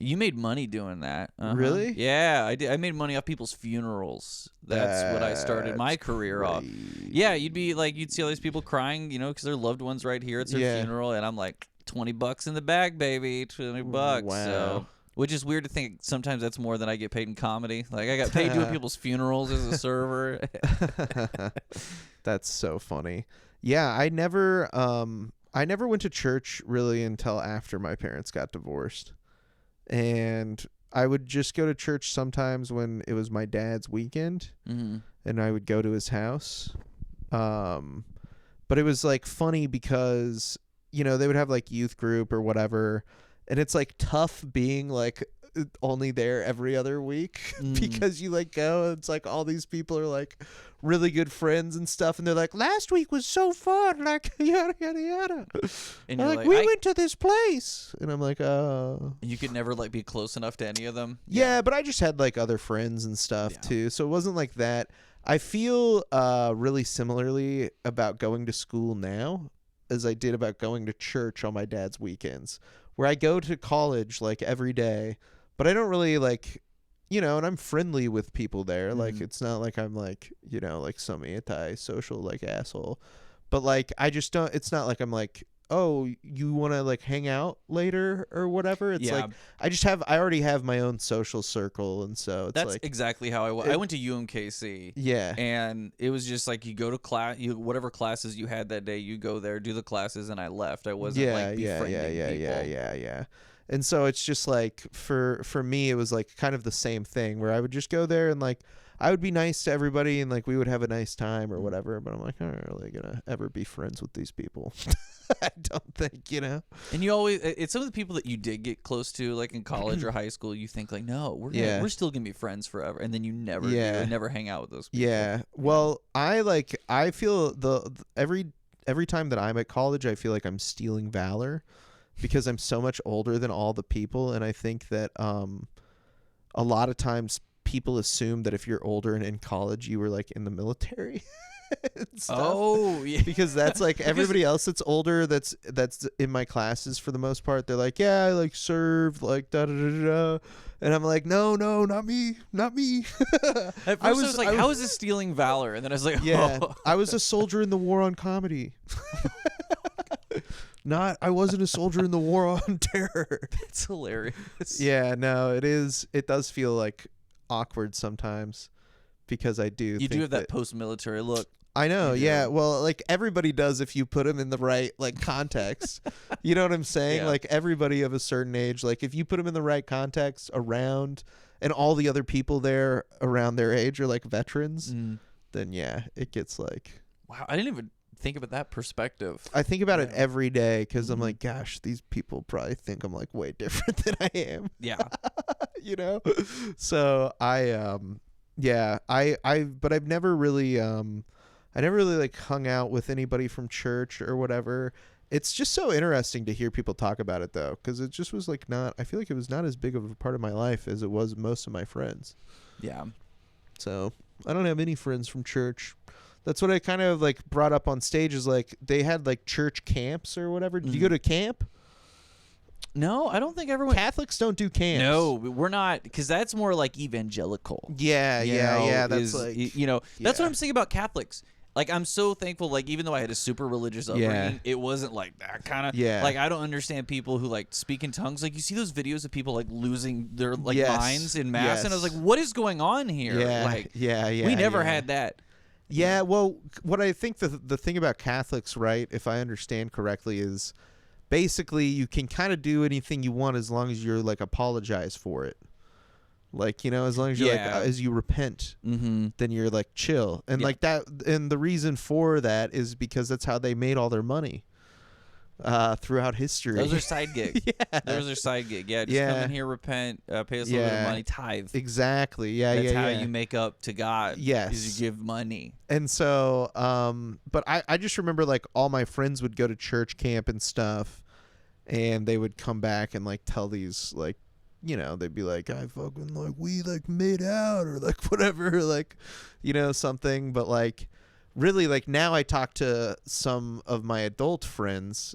You made money doing that. Really? Yeah, I did. I made money off people's funerals. That's what I started my career off. Yeah, you'd see all these people crying, because their loved one's right here. It's their funeral, and I'm like, $20 in the bag, baby, $20. Wow. So, which is weird to think sometimes that's more than I get paid in comedy. Like I got paid doing people's funerals as a server. That's so funny. Yeah, I never went to church really until after my parents got divorced. And I would just go to church sometimes when it was my dad's weekend, and I would go to his house. But it was like funny because, they would have like youth group or whatever. And it's like tough being like only there every other week because you like go, it's like all these people are like really good friends and stuff, and they're like, last week was so fun, like yada yada yada, and you're like, we went to this place, and I'm like, oh. You could never like be close enough to any of them. Yeah, but I just had like other friends and stuff too, so it wasn't like that. I feel really similarly about going to school now as I did about going to church on my dad's weekends, where I go to college like every day, but I don't really like, and I'm friendly with people there. Like, it's not like I'm like, like some anti-social like asshole, but like, I just don't, it's not like I'm like, oh, you want to like hang out later or whatever. It's like, I already have my own social circle. And so it's that's like, exactly how I went to UMKC. Yeah. And it was just like, you go to class, whatever classes you had that day, you go there, do the classes, and I left. I wasn't like befriending people. Yeah. And so it's just like, for me, it was like kind of the same thing where I would just go there and like, I would be nice to everybody and like we would have a nice time or whatever, but I'm like, I'm not really gonna ever be friends with these people. I don't think, And you always, it's some of the people that you did get close to, like in college or high school, you think like, no, we're still gonna be friends forever, and then you never do, and never hang out with those people. Yeah. Well, I feel every time that I'm at college, I feel like I'm stealing valor because I'm so much older than all the people, and I think that a lot of times people assume that if you're older and in college, you were like in the military. and stuff. Oh, yeah. Because that's like everybody else that's older that's in my classes for the most part. They're like, yeah, I like served like da da da da. And I'm like, no, not me. At first I was like, how is this stealing valor? And then I was like, yeah, oh. I was a soldier in the war on comedy. I wasn't a soldier in the war on terror. That's hilarious. Yeah, no, it is. It does feel like awkward sometimes because I do. You do have that post-military look. I know, yeah. Well, like everybody does if you put them in the right like context. You know what I'm saying? Yeah. Like everybody of a certain age, like if you put them in the right context around, and all the other people there around their age are like veterans, then yeah, it gets like. Wow, I didn't even think about that perspective. I think about it every day because I'm like, gosh, these people probably think I'm like way different than I am. Yeah. You know? So but I've never really I never really like hung out with anybody from church or whatever. It's just so interesting to hear people talk about it though, because it just was like I feel like it was not as big of a part of my life as it was most of my friends. Yeah. So I don't have any friends from church. That's what I kind of like brought up on stage is like they had like church camps or whatever. Did you go to camp? No, I don't think everyone. Catholics don't do camps. No, we're not, because that's more like evangelical. Yeah. That's like that's what I'm saying about Catholics. Like, I'm so thankful. Like, even though I had a super religious upbringing, it wasn't like that kind of. Yeah. Like, I don't understand people who like speak in tongues. Like, you see those videos of people like losing their like minds in mass, and I was like, what is going on here? Yeah. Like, yeah. We never had that. Yeah, well, what I think the thing about Catholics, right, if I understand correctly, is basically you can kind of do anything you want as long as you're like apologize for it. Like, as long as you're like as you repent, then you're like chill. And like that, and the reason for that is because that's how they made all their money throughout history. Those are side gigs. Those are side gigs. Yeah, just come in here, repent, pay us a little bit of money, tithe. Exactly. Yeah, that's how you make up to God. Yes. Is you give money. And so, but I just remember like all my friends would go to church camp and stuff, and they would come back and like tell these like, they'd be like, I fucking like, we like made out or like whatever, like, something. But like, really, like now I talk to some of my adult friends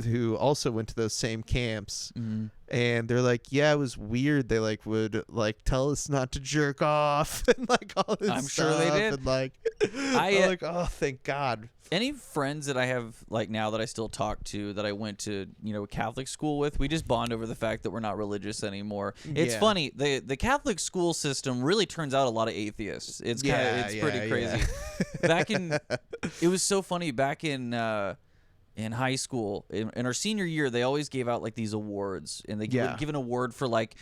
who also went to those same camps, and they're like, yeah, it was weird. They like would like tell us not to jerk off and like all this I'm stuff. sure they did. And like, I'm like, oh, thank God. Any friends that I have like now that I still talk to that I went to Catholic school with, we just bond over the fact that we're not religious anymore. It's funny, the Catholic school system really turns out a lot of atheists. It's it's pretty crazy. It was so funny back in high school, in our senior year, they always gave out like these awards, and they would give an award for like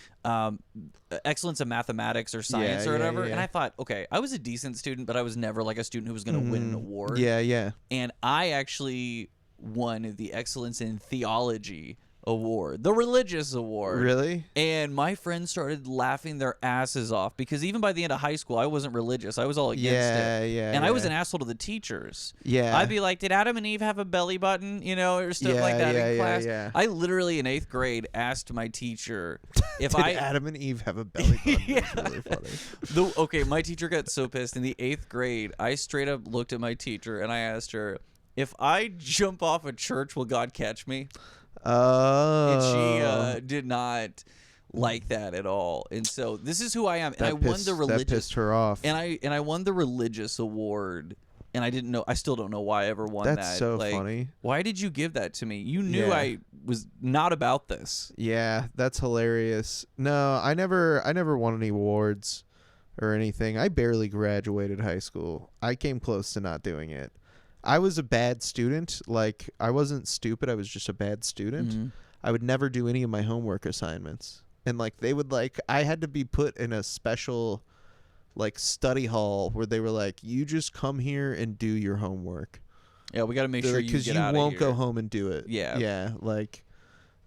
excellence in mathematics or science or whatever. And I thought, okay, I was a decent student, but I was never like a student who was going to win an award. And I actually won the excellence in theology award, the religious award. Really? And my friends started laughing their asses off because even by the end of high school, I wasn't religious. I was all against it. And I was an asshole to the teachers. I'd be like, did Adam and Eve have a belly button, or stuff like that in class? I literally in 8th grade asked my teacher if did Adam and Eve have a belly button? That's really funny. Okay, my teacher got so pissed in the 8th grade. I straight up looked at my teacher and I asked her, if I jump off a church, will God catch me? And she did not like that at all. And so this is who I am. And I won the religious. That pissed her off. And I won the religious award. And I still don't know why I ever won that. That's so funny. Why did you give that to me? You knew I was not about this. Yeah, that's hilarious. No, I never won any awards or anything. I barely graduated high school. I came close to not doing it. I was a bad student. Like, I wasn't stupid. I was just a bad student. I would never do any of my homework assignments. And, like, they would, like, I had to be put in a special, like, study hall where they were like, you just come here and do your homework. Yeah, we got to make sure you get out of here. Because you won't go home and do it. Yeah. Yeah, like,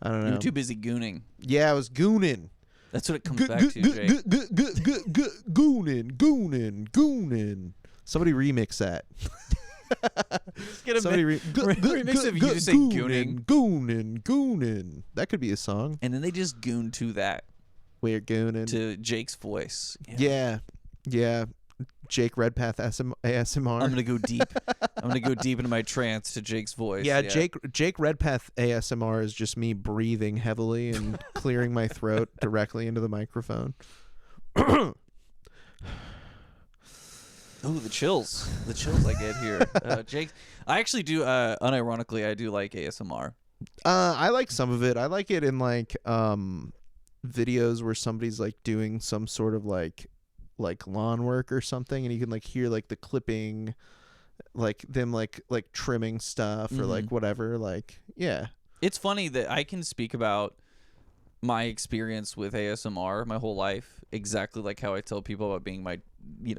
I don't know. You were too busy gooning. Yeah, I was gooning. That's what it comes back to, Jake. Goonin. Somebody remix that. Get a remix of you just say gooning. Goonin. That could be a song. And then they just goon to that. We're gooning. To Jake's voice. Yeah. Jake Redpath ASMR. I'm gonna go deep. I'm gonna go deep into my trance to Jake's voice. Yeah, Jake Redpath ASMR is just me breathing heavily and clearing my throat directly into the microphone. Oh, the chills I get here. Jake, I actually do, unironically, I do like ASMR. I like some of it. I like it in like videos where somebody's like doing some sort of like lawn work or something, and you can like hear like the clipping, like them like trimming stuff or like whatever. Like, yeah. It's funny that I can speak about my experience with ASMR my whole life, exactly like how I tell people about being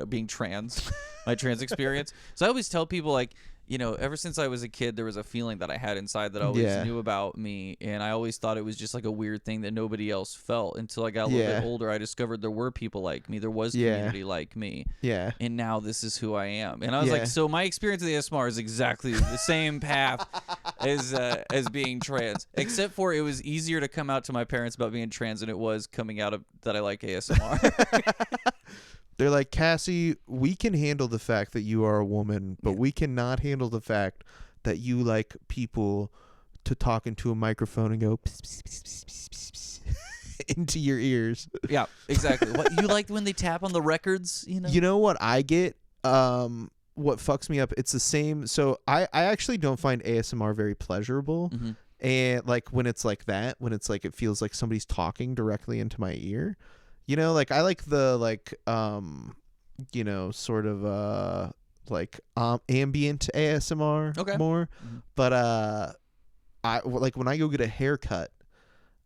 being trans, my trans experience. So I always tell people, like, ever since I was a kid, there was a feeling that I had inside that I always knew about me, and I always thought it was just like a weird thing that nobody else felt. Until I got a little bit older, I discovered there were people like me, there was community like me, and now this is who I am. And I was like, so my experience with ASMR is exactly the same path as being trans, except for it was easier to come out to my parents about being trans than it was coming out of that I like ASMR. They're like, Cassie, we can handle the fact that you are a woman, but we cannot handle the fact that you like people to talk into a microphone and go pss, pss, pss, pss, pss, pss, pss, into your ears. Yeah, exactly. What you like when they tap on the records, You know what I get? What fucks me up? It's the same. So I actually don't find ASMR very pleasurable. And like when it's like that, when it's like it feels like somebody's talking directly into my ear. Like I like the sort of like ambient ASMR more. But I like when I go get a haircut,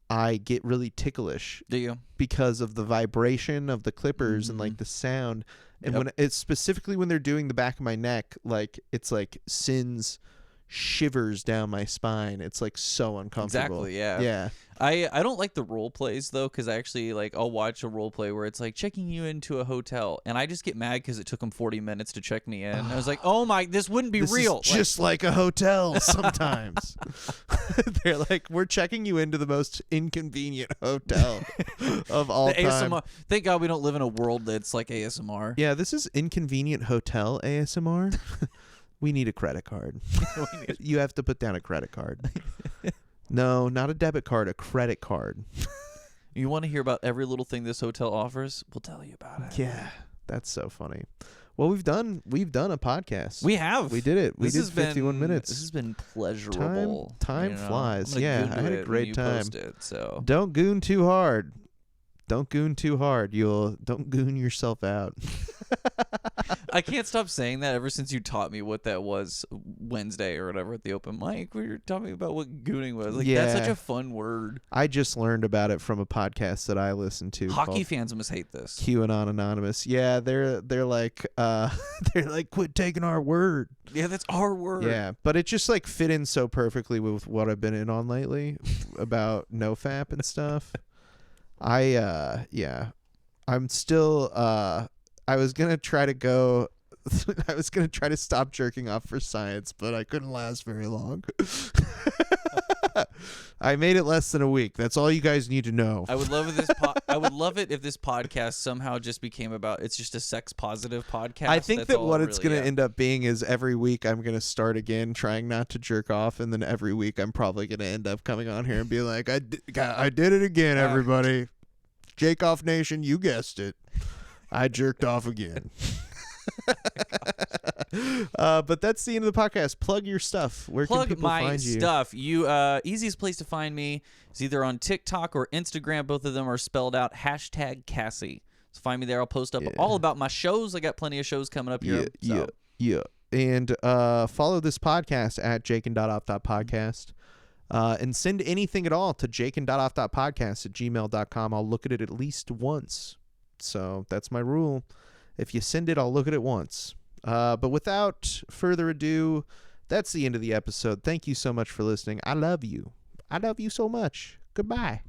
I get really ticklish. Do you? Because of the vibration of the clippers and like the sound. And when it's specifically when they're doing the back of my neck, like it's like sends shivers down my spine. It's like so uncomfortable. Exactly. Yeah. Yeah. I don't like the role plays though, because I actually I'll watch a role play where it's like checking you into a hotel, and I just get mad because it took them 40 minutes to check me in. I was like, oh my, this wouldn't be real. Is just like a hotel sometimes. They're like, we're checking you into the most inconvenient hotel of all time. ASMR. Thank God we don't live in a world that's like ASMR. Yeah, this is inconvenient hotel ASMR. We need a credit card. You have to put down a credit card. No, not a debit card, a credit card. You want to hear about every little thing this hotel offers? We'll tell you about it. Yeah, that's so funny. Well, we've done a podcast. We have. We did it. We did 51 minutes. This has been pleasurable. Time flies. Yeah, I had a great time. So don't goon too hard. Don't goon too hard. Don't goon yourself out. I can't stop saying that ever since you taught me what that was Wednesday or whatever at the open mic, where you're talking about what gooning was. Like, that's such a fun word. I just learned about it from a podcast that I listened to. Hockey fans must hate this. QAnon Anonymous. Yeah, they're like quit taking our word. Yeah, that's our word. Yeah, but it just like fit in so perfectly with what I've been in on lately about NoFap and stuff. I'm still I was gonna try to stop jerking off for science, but I couldn't last very long. I made it less than a week. That's all you guys need to know. I would love if this podcast somehow just became about, it's just a sex positive podcast. I think that what it's going to end up being is every week I'm going to start again trying not to jerk off, and then every week I'm probably going to end up coming on here and be like, I did it again, everybody. Jake Off Nation, you guessed it. I jerked off again. But that's the end of the podcast. Plug your stuff. Where can people find you? Plug my stuff. Easiest place to find me is either on TikTok or Instagram. Both of them are spelled out #Cassie. So find me there. I'll post up all about my shows. I got plenty of shows coming up here. Yeah. And follow this podcast at jakin.off.podcast. And send anything at all to jakin.off.podcast@gmail.com. I'll look at it at least once. So that's my rule. If you send it, I'll look at it once. But without further ado, that's the end of the episode. Thank you so much for listening. I love you. I love you so much. Goodbye.